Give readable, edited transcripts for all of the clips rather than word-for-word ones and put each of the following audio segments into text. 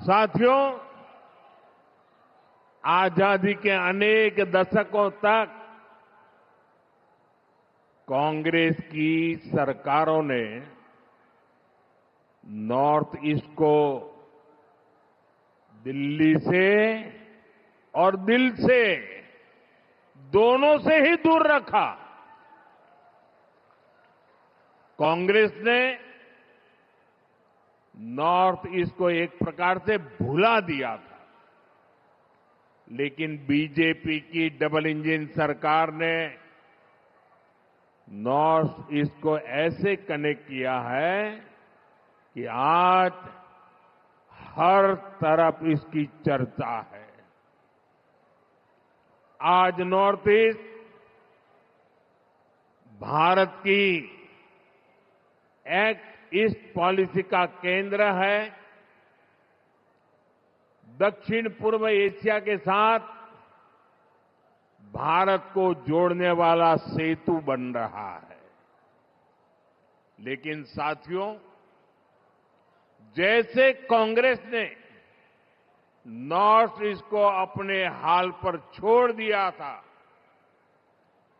साथियों, आजादी के अनेक दशकों तक कांग्रेस की सरकारों ने नॉर्थ ईस्ट को दिल्ली से और दिल से दोनों से ही दूर रखा। कांग्रेस ने नॉर्थ ईस्ट को एक प्रकार से भुला दिया था, लेकिन बीजेपी की डबल इंजन सरकार ने नॉर्थ ईस्ट को ऐसे कनेक्ट किया है कि आज हर तरफ इसकी चर्चा है। आज नॉर्थ ईस्ट भारत की एक्ट ईस्ट पॉलिसी का केंद्र है। दक्षिण पूर्व एशिया के साथ भारत को जोड़ने वाला सेतु बन रहा है। लेकिन साथियों, जैसे कांग्रेस ने नॉर्थ ईस्ट को अपने हाल पर छोड़ दिया था,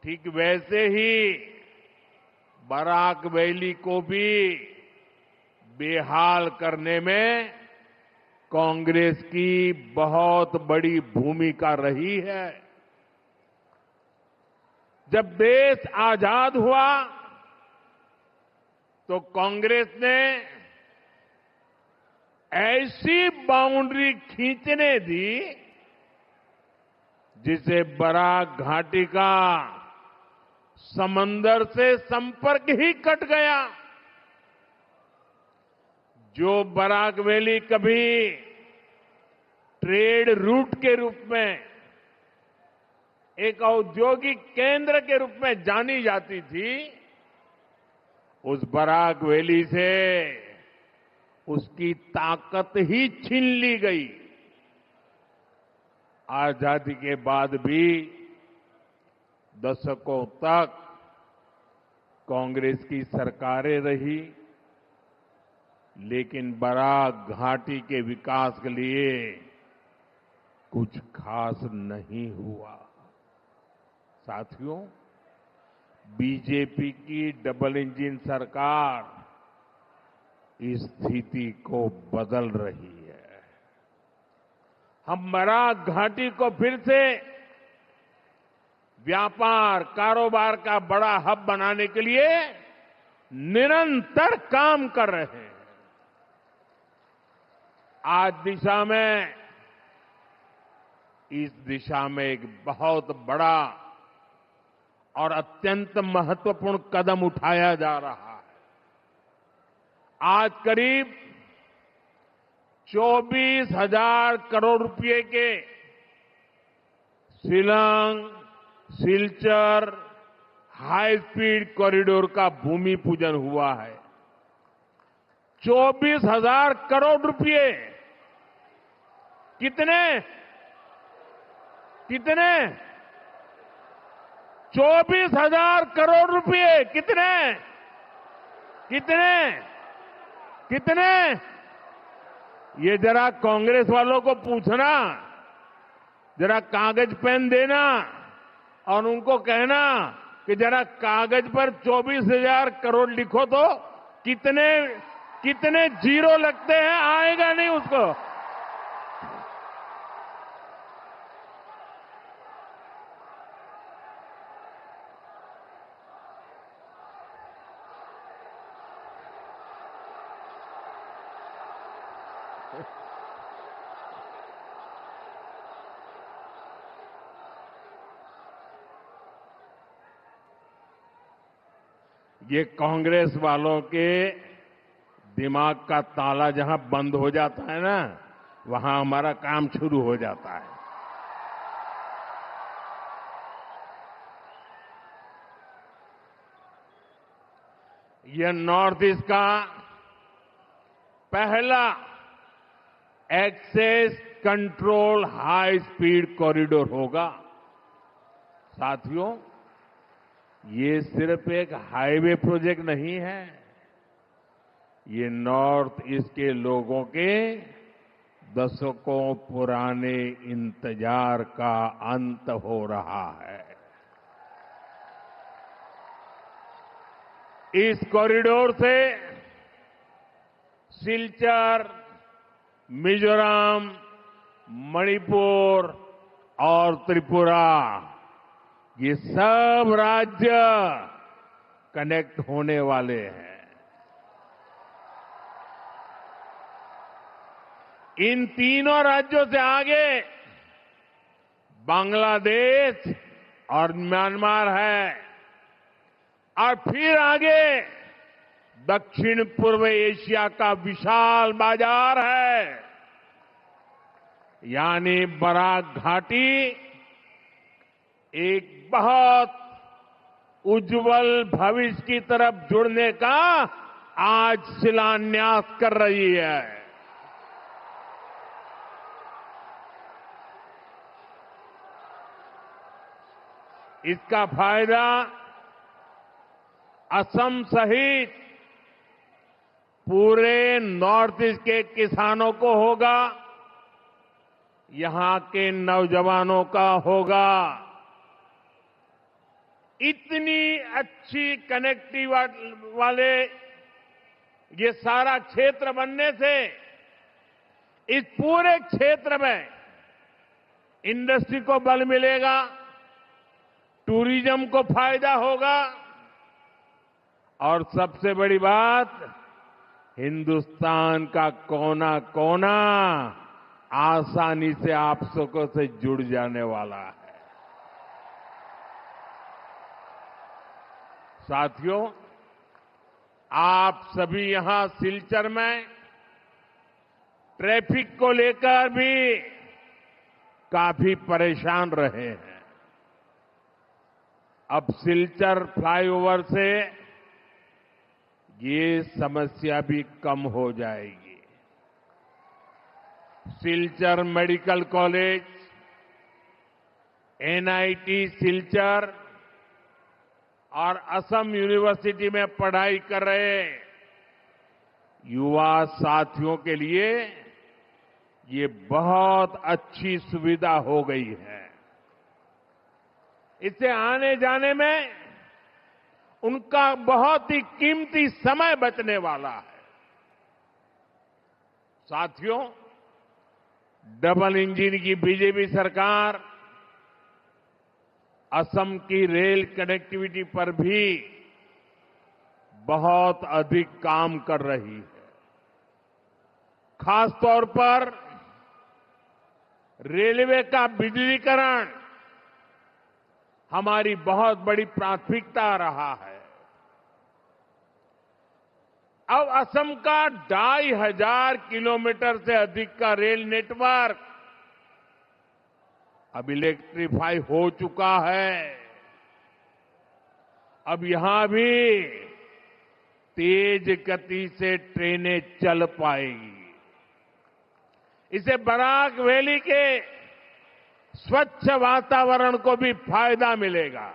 ठीक वैसे ही बराक वैली को भी बेहाल करने में कांग्रेस की बहुत बड़ी भूमिका रही है। जब देश आजाद हुआ तो कांग्रेस ने ऐसी बाउंड्री खींचने दी जिसे बराक घाटी का समंदर से संपर्क ही कट गया। जो बराक वैली कभी ट्रेड रूट के रूप में, एक औद्योगिक केंद्र के रूप में जानी जाती थी, उस बराक वैली से उसकी ताकत ही छीन ली गई। आजादी के बाद भी दशकों तक कांग्रेस की सरकारें रही, लेकिन बराक घाटी के विकास के लिए कुछ खास नहीं हुआ। साथियों, बीजेपी की डबल इंजन सरकार इस स्थिति को बदल रही है। हम बराक घाटी को फिर से व्यापार कारोबार का बड़ा हब बनाने के लिए निरंतर काम कर रहे हैं। इस दिशा में एक बहुत बड़ा और अत्यंत महत्वपूर्ण कदम उठाया जा रहा है। आज करीब 24,000 करोड़ रुपए के Shillong Silchar high speed corridor का भूमि पूजन हुआ है। 24,000 करोड़ रुपए। कितने 24,000 करोड़ रुपए। कितने ये जरा कांग्रेस वालों को पूछना, जरा कागज पेन देना और उनको कहना कि जरा कागज पर 24,000 करोड़ लिखो तो कितने जीरो लगते हैं, आएगा नहीं उसको। ये कांग्रेस वालों के दिमाग का ताला जहां बंद हो जाता है ना, वहां हमारा काम शुरू हो जाता है। यह नॉर्थ ईस्ट का पहला access control high speed corridor होगा। साथियों, ये सिर्फ एक हाईवे प्रोजेक्ट नहीं है, ये नॉर्थ ईस्ट के लोगों के दशकों पुराने इंतजार का अंत हो रहा है। इस कॉरिडोर से सिलचर, मिजोरम, मणिपुर और त्रिपुरा, ये सब राज्य कनेक्ट होने वाले हैं। इन तीनों राज्यों से आगे बांग्लादेश और म्यांमार है और फिर आगे दक्षिण पूर्व एशिया का विशाल बाजार है। यानी बराक घाटी एक बहुत उज्जवल भविष्य की तरफ जुड़ने का आज शिलान्यास कर रही है। इसका फायदा असम सहित पूरे नॉर्थ ईस्ट के किसानों को होगा, यहां के नौजवानों का होगा। इतनी अच्छी कनेक्टिविटी वाले ये सारा क्षेत्र बनने से इस पूरे क्षेत्र में इंडस्ट्री को बल मिलेगा, टूरिज्म को फायदा होगा और सबसे बड़ी बात, हिंदुस्तान का कोना कोना आसानी से आप सबको से जुड़ जाने वाला है। साथियों, आप सभी यहां सिलचर में ट्रैफिक को लेकर भी काफी परेशान रहे हैं। अब सिलचर फ्लाईओवर से ये समस्या भी कम हो जाएगी। Silchar medical college, NIT Silchar और असम यूनिवर्सिटी में पढ़ाई कर रहे युवा साथियों के लिए ये बहुत अच्छी सुविधा हो गई है। इससे आने जाने में उनका बहुत ही कीमती समय बचने वाला है। साथियों, डबल इंजन की बीजेपी सरकार असम की रेल कनेक्टिविटी पर भी बहुत अधिक काम कर रही है। खासतौर पर रेलवे का बिजलीकरण हमारी बहुत बड़ी प्राथमिकता रहा है। अब असम का 2500 किलोमीटर से अधिक का रेल नेटवर्क अब इलेक्ट्रीफाई हो चुका है। अब यहां भी तेज गति से ट्रेनें चल पाएगी। इससे बराक वैली के स्वच्छ वातावरण को भी फायदा मिलेगा।